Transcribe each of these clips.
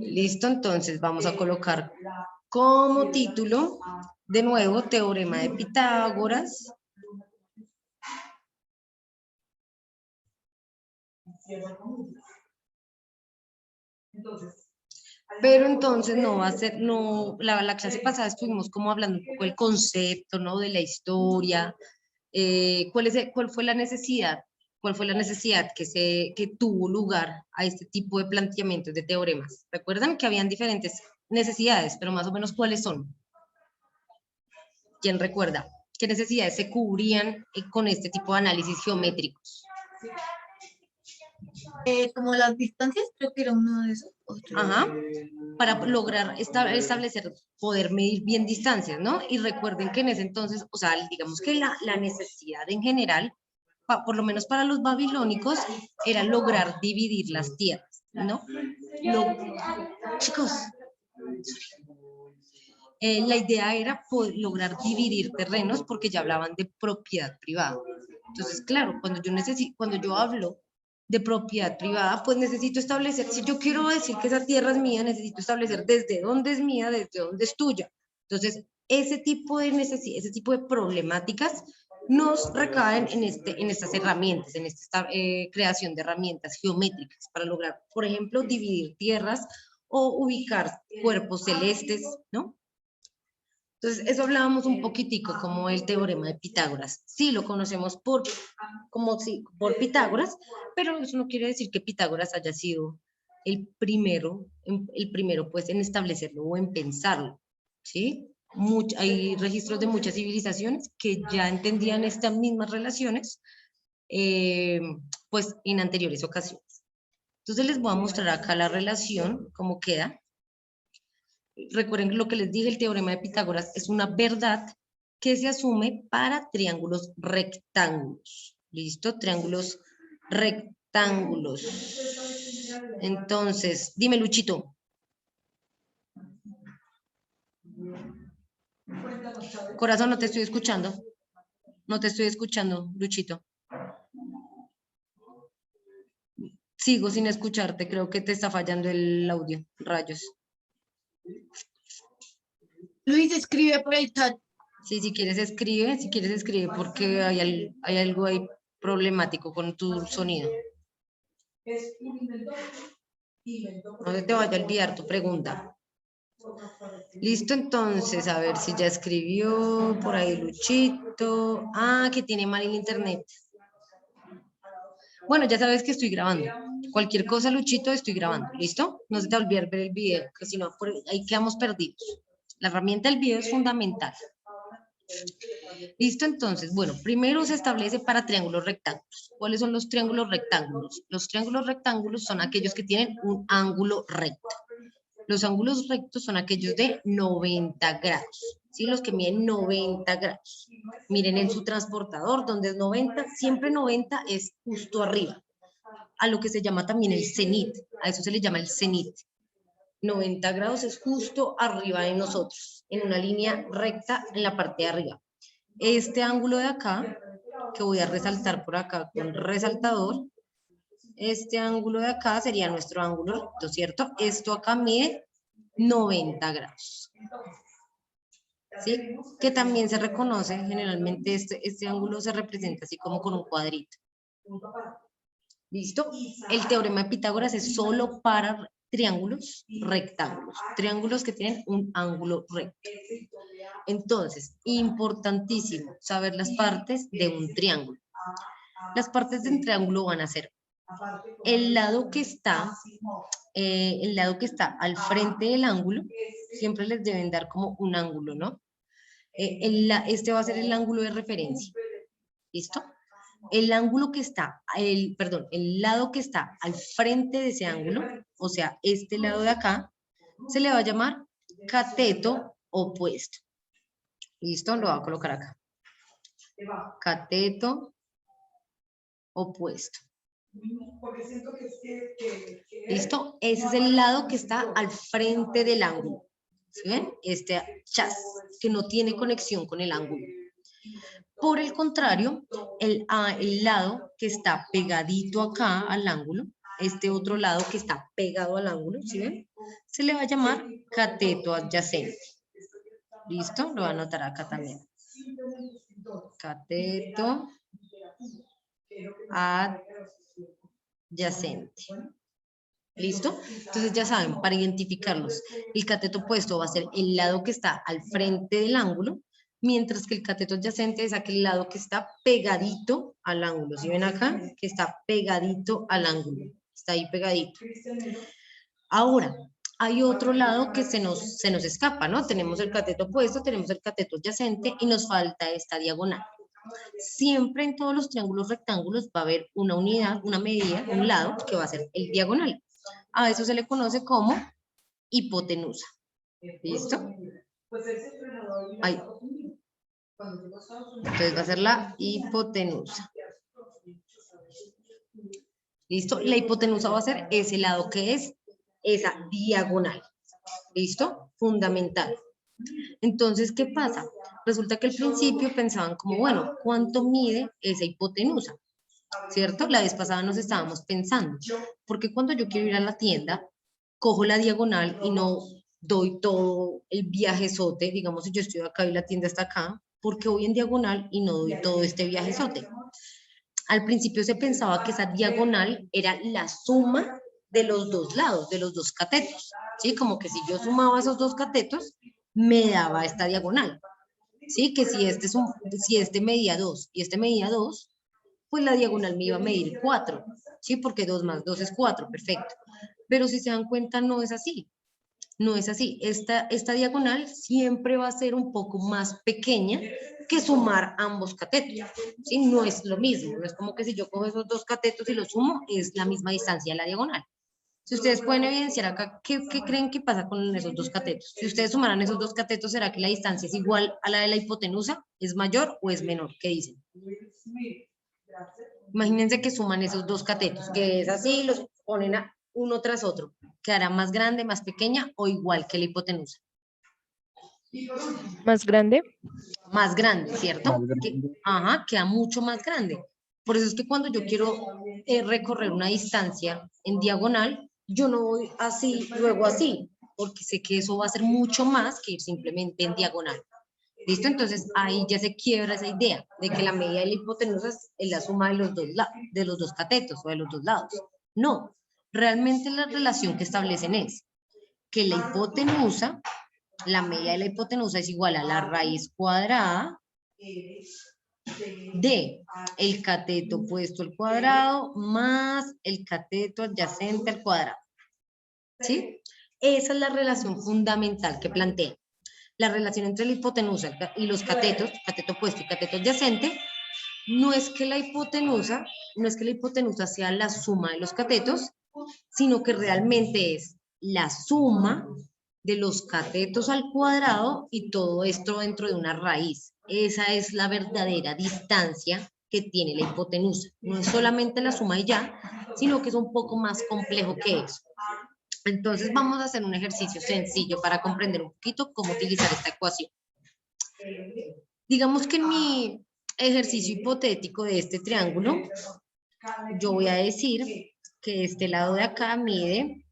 Listo, entonces vamos a colocar como título, de nuevo, Teorema de Pitágoras. Pero entonces no va a ser, no, la clase pasada estuvimos como hablando un poco del concepto, ¿no? De la historia, ¿cuál fue la necesidad? ¿Cuál fue la necesidad que tuvo lugar a este tipo de planteamientos de teoremas? Recuerdan que habían diferentes necesidades, pero más o menos ¿cuáles son? ¿Quién recuerda? ¿Qué necesidades se cubrían con este tipo de análisis geométricos? Como las distancias, creo que era uno de esos. Ajá, para lograr establecer, poder medir bien distancias, ¿no? Y recuerden que en ese entonces, o sea, digamos que la necesidad en general, por lo menos para los babilónicos, era lograr dividir las tierras, ¿no? Chicos, la idea era poder lograr dividir terrenos porque ya hablaban de propiedad privada. Entonces, claro, cuando yo hablo de propiedad privada, pues necesito establecer, si yo quiero decir que esa tierra es mía, necesito establecer desde dónde es mía, desde dónde es tuya. Entonces, ese tipo de problemáticas nos recaen en estas herramientas, en esta creación de herramientas geométricas para lograr, por ejemplo, dividir tierras o ubicar cuerpos celestes, ¿no? Entonces, eso hablábamos un poquitico, como el teorema de Pitágoras. Sí, lo conocemos por Pitágoras, pero eso no quiere decir que Pitágoras haya sido el primero pues, en establecerlo o en pensarlo, ¿sí? Hay registros de muchas civilizaciones que ya entendían estas mismas relaciones, pues, en anteriores ocasiones. Entonces, les voy a mostrar acá la relación, cómo queda. Recuerden lo que les dije, el teorema de Pitágoras es una verdad que se asume para triángulos rectángulos. ¿Listo? Triángulos rectángulos. Entonces, dime, Luchito. Corazón, no te estoy escuchando. No te estoy escuchando, Luchito. Sigo sin escucharte, creo que te está fallando el audio. Rayos. Luis, escribe por el chat. Sí, si quieres escribe, porque hay algo ahí problemático con tu sonido. No se te vaya a olvidar tu pregunta. Listo, entonces, a ver si ya escribió por ahí Luchito. Ah, que tiene mal el internet. Bueno, ya sabes que estoy grabando. Cualquier cosa, Luchito, estoy grabando. ¿Listo? No se te olvide ver el video, que si no, ahí quedamos perdidos. La herramienta del video es fundamental. Listo, entonces, bueno, primero se establece para triángulos rectángulos. ¿Cuáles son los triángulos rectángulos? Los triángulos rectángulos son aquellos que tienen un ángulo recto. Los ángulos rectos son aquellos de 90 grados, ¿sí? Los que miden 90 grados. Miren en su transportador, donde es 90, siempre 90 es justo arriba, a lo que se llama también el cenit, a eso se le llama el cenit. 90 grados es justo arriba de nosotros, en una línea recta en la parte de arriba. Este ángulo de acá, que voy a resaltar por acá con resaltador, este ángulo de acá sería nuestro ángulo recto, ¿cierto? Esto acá mide 90 grados. ¿Sí? Que también se reconoce, generalmente este ángulo se representa así como con un cuadrito. ¿Listo? El teorema de Pitágoras es solo para triángulos rectángulos, triángulos que tienen un ángulo recto. Entonces, importantísimo saber las partes de un triángulo. Las partes de un triángulo van a ser el lado que está al frente del ángulo, siempre les deben dar como un ángulo, ¿no? Este va a ser el ángulo de referencia. ¿Listo? El ángulo que está, el lado que está al frente de ese ángulo, o sea, este lado de acá, se le va a llamar cateto opuesto. ¿Listo? Lo voy a colocar acá. Cateto opuesto. ¿Listo? Ese es el lado que está al frente del ángulo. ¿Sí ven? Este chas, que no tiene conexión con el ángulo. Por el contrario, el lado que está pegadito acá al ángulo, este otro lado que está pegado al ángulo, ¿sí ven? Se le va a llamar cateto adyacente. ¿Listo? Lo voy a anotar acá también. Cateto adyacente. ¿Listo? Entonces ya saben, para identificarlos, el cateto opuesto va a ser el lado que está al frente del ángulo, mientras que el cateto adyacente es aquel lado que está pegadito al ángulo. ¿Sí ven acá? Que está pegadito al ángulo. Está ahí pegadito. Ahora, hay otro lado que se nos escapa, ¿no? Tenemos el cateto opuesto, tenemos el cateto adyacente y nos falta esta diagonal. Siempre en todos los triángulos rectángulos va a haber una unidad, una medida, un lado que va a ser el diagonal. A eso se le conoce como hipotenusa. ¿Listo? Ahí. Entonces va a ser la hipotenusa. ¿Listo? La hipotenusa va a ser ese lado que es esa diagonal. ¿Listo? Fundamental. Entonces, ¿qué pasa? Resulta que al principio pensaban como, bueno, ¿cuánto mide esa hipotenusa? ¿Cierto? La vez pasada nos estábamos pensando, porque cuando yo quiero ir a la tienda, cojo la diagonal y no doy todo el viajezote, digamos, si yo estoy acá y la tienda está acá, porque voy en diagonal y no doy todo este viajezote. Al principio se pensaba que esa diagonal era la suma de los dos lados, de los dos catetos, ¿sí? Como que si yo sumaba esos dos catetos, me daba esta diagonal, ¿sí? Que si este medía 2 y este medía 2, pues la diagonal me iba a medir 4, ¿sí? Porque 2 más 2 es 4, perfecto. Pero si se dan cuenta, no es así. No es así. Esta diagonal siempre va a ser un poco más pequeña que sumar ambos catetos, ¿sí? No es lo mismo. No es como que si yo cojo esos dos catetos y los sumo, es la misma distancia de la diagonal. Si ustedes pueden evidenciar acá, ¿qué creen que pasa con esos dos catetos? Si ustedes sumaran esos dos catetos, ¿será que la distancia es igual a la de la hipotenusa? ¿Es mayor o es menor? ¿Qué dicen? Imagínense que suman esos dos catetos, que es así, los ponen uno tras otro. ¿Quedará más grande, más pequeña o igual que la hipotenusa? Más grande. Más grande, ¿cierto? Más grande. Ajá, queda mucho más grande. Por eso es que cuando yo quiero recorrer una distancia en diagonal, yo no voy así, luego así, porque sé que eso va a ser mucho más que ir simplemente en diagonal. ¿Listo? Entonces ahí ya se quiebra esa idea de que la medida de la hipotenusa es la suma de los dos catetos o de los dos lados. No, realmente la relación que establecen es que la hipotenusa, la medida de la hipotenusa es igual a la raíz cuadrada de el cateto opuesto al cuadrado más el cateto adyacente al cuadrado. ¿Sí? Esa es la relación fundamental que plantea. La relación entre la hipotenusa y los catetos, cateto opuesto y cateto adyacente, no es que la hipotenusa sea la suma de los catetos, sino que realmente es la suma de los catetos al cuadrado y todo esto dentro de una raíz. Esa es la verdadera distancia que tiene la hipotenusa. No es solamente la suma y ya, sino que es un poco más complejo que eso. Entonces vamos a hacer un ejercicio sencillo para comprender un poquito cómo utilizar esta ecuación. Digamos que en mi ejercicio hipotético de este triángulo, yo voy a decir que este lado de acá mide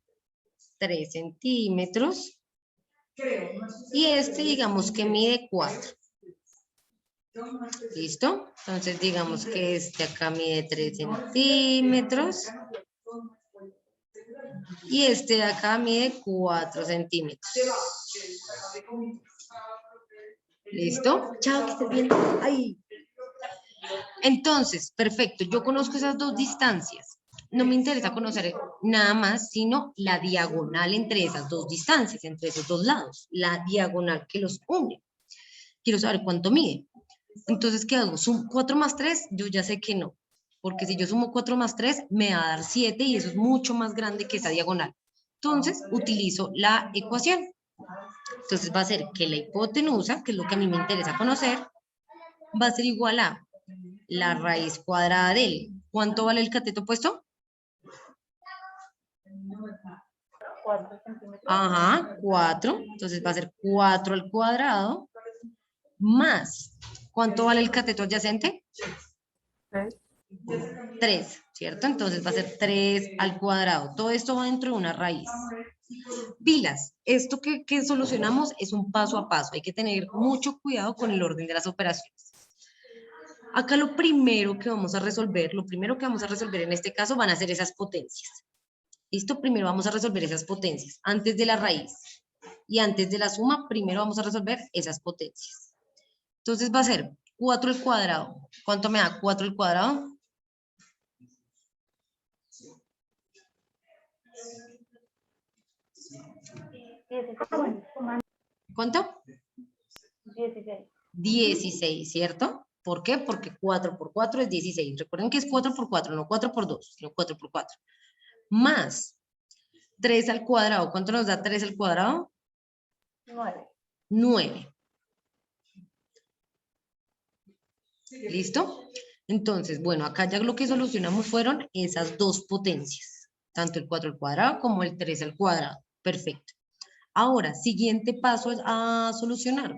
3 centímetros y este digamos que mide 4. ¿Listo? Entonces digamos que este acá mide 3 centímetros y este de acá mide 4 centímetros. ¿Listo? Chao, que estés bien. Ay. Entonces, perfecto, yo conozco esas dos distancias. No me interesa conocer nada más, sino la diagonal entre esas dos distancias, entre esos dos lados, la diagonal que los une. Quiero saber cuánto mide. Entonces, ¿qué hago? ¿Sumo 4 más 3? Yo ya sé que no, porque si yo sumo 4 más 3, me va a dar 7 y eso es mucho más grande que esa diagonal. Entonces, utilizo la ecuación. Entonces, va a ser que la hipotenusa, que es lo que a mí me interesa conocer, va a ser igual a la raíz cuadrada del. ¿Cuánto vale el cateto opuesto? 4 centímetros. Ajá, 4. Entonces va a ser 4 al cuadrado más. ¿Cuánto vale el cateto adyacente? 3. 3, ¿cierto? Entonces va a ser 3 al cuadrado. Todo esto va dentro de una raíz. Pilas, esto que solucionamos es un paso a paso. Hay que tener mucho cuidado con el orden de las operaciones. Acá lo primero que vamos a resolver en este caso van a ser esas potencias. ¿Listo? Primero vamos a resolver esas potencias. Antes de la raíz y antes de la suma, primero vamos a resolver esas potencias. Entonces va a ser 4 al cuadrado. ¿Cuánto me da 4 al cuadrado? ¿Cuánto? 16. 16, ¿cierto? ¿Por qué? Porque 4 por 4 es 16. Recuerden que es 4 por 4, no 4 por 2, sino 4 por 4. Más 3 al cuadrado. ¿Cuánto nos da 3 al cuadrado? 9. 9. ¿Listo? Entonces, bueno, acá ya lo que solucionamos fueron esas dos potencias. Tanto el 4 al cuadrado como el 3 al cuadrado. Perfecto. Ahora, siguiente paso a solucionar.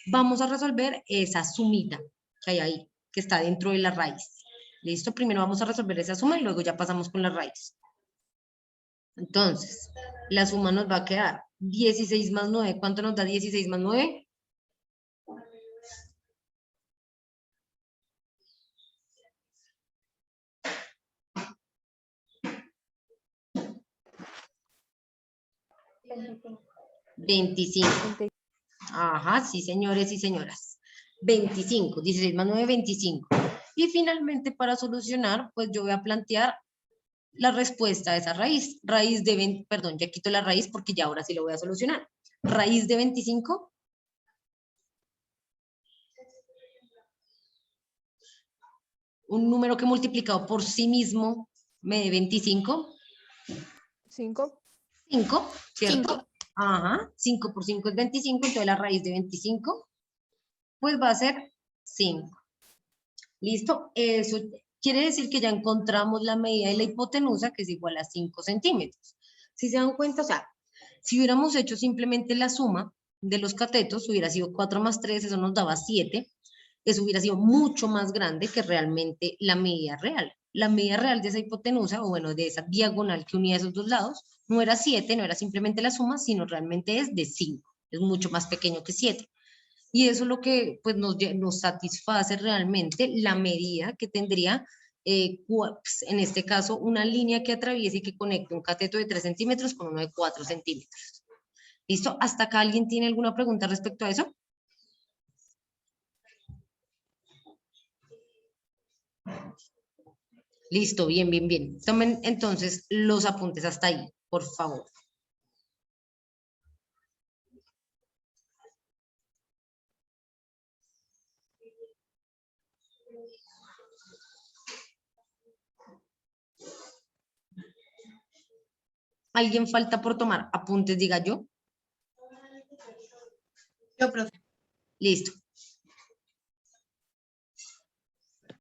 Vamos a resolver esa sumita que hay ahí, que está dentro de la raíz. ¿Listo? Primero vamos a resolver esa suma y luego ya pasamos con la raíz. Entonces, la suma nos va a quedar 16 más 9. ¿Cuánto nos da 16 más 9? $25. 25. Ajá, sí, señores y señoras. 25, 16 más 9, 25. Y finalmente, para solucionar, pues yo voy a plantear la respuesta a esa raíz. Raíz de 20, perdón, ya quito la raíz porque ya ahora sí lo voy a solucionar. Raíz de 25. Un número que multiplicado por sí mismo me dé 25. 5. 5, ¿cierto? 5. Ajá, 5 por 5 es 25, entonces la raíz de 25, pues va a ser 5. ¿Listo? Eso quiere decir que ya encontramos la medida de la hipotenusa, que es igual a 5 centímetros. Si se dan cuenta, o sea, si hubiéramos hecho simplemente la suma de los catetos, hubiera sido 4 más 3, eso nos daba 7. Eso hubiera sido mucho más grande que realmente la medida real. La medida real de esa hipotenusa, o bueno, de esa diagonal que unía esos dos lados, no era 7, no era simplemente la suma, sino realmente es de 5. Es mucho más pequeño que 7. Y eso es lo que pues, nos satisface realmente la medida que tendría, pues, en este caso, una línea que atraviese y que conecte un cateto de 3 centímetros con uno de 4 centímetros. ¿Listo? ¿Hasta acá alguien tiene alguna pregunta respecto a eso? Listo, bien, bien, bien. Tomen entonces los apuntes hasta ahí, por favor. ¿Alguien falta por tomar apuntes, diga yo? Yo, profe. Listo.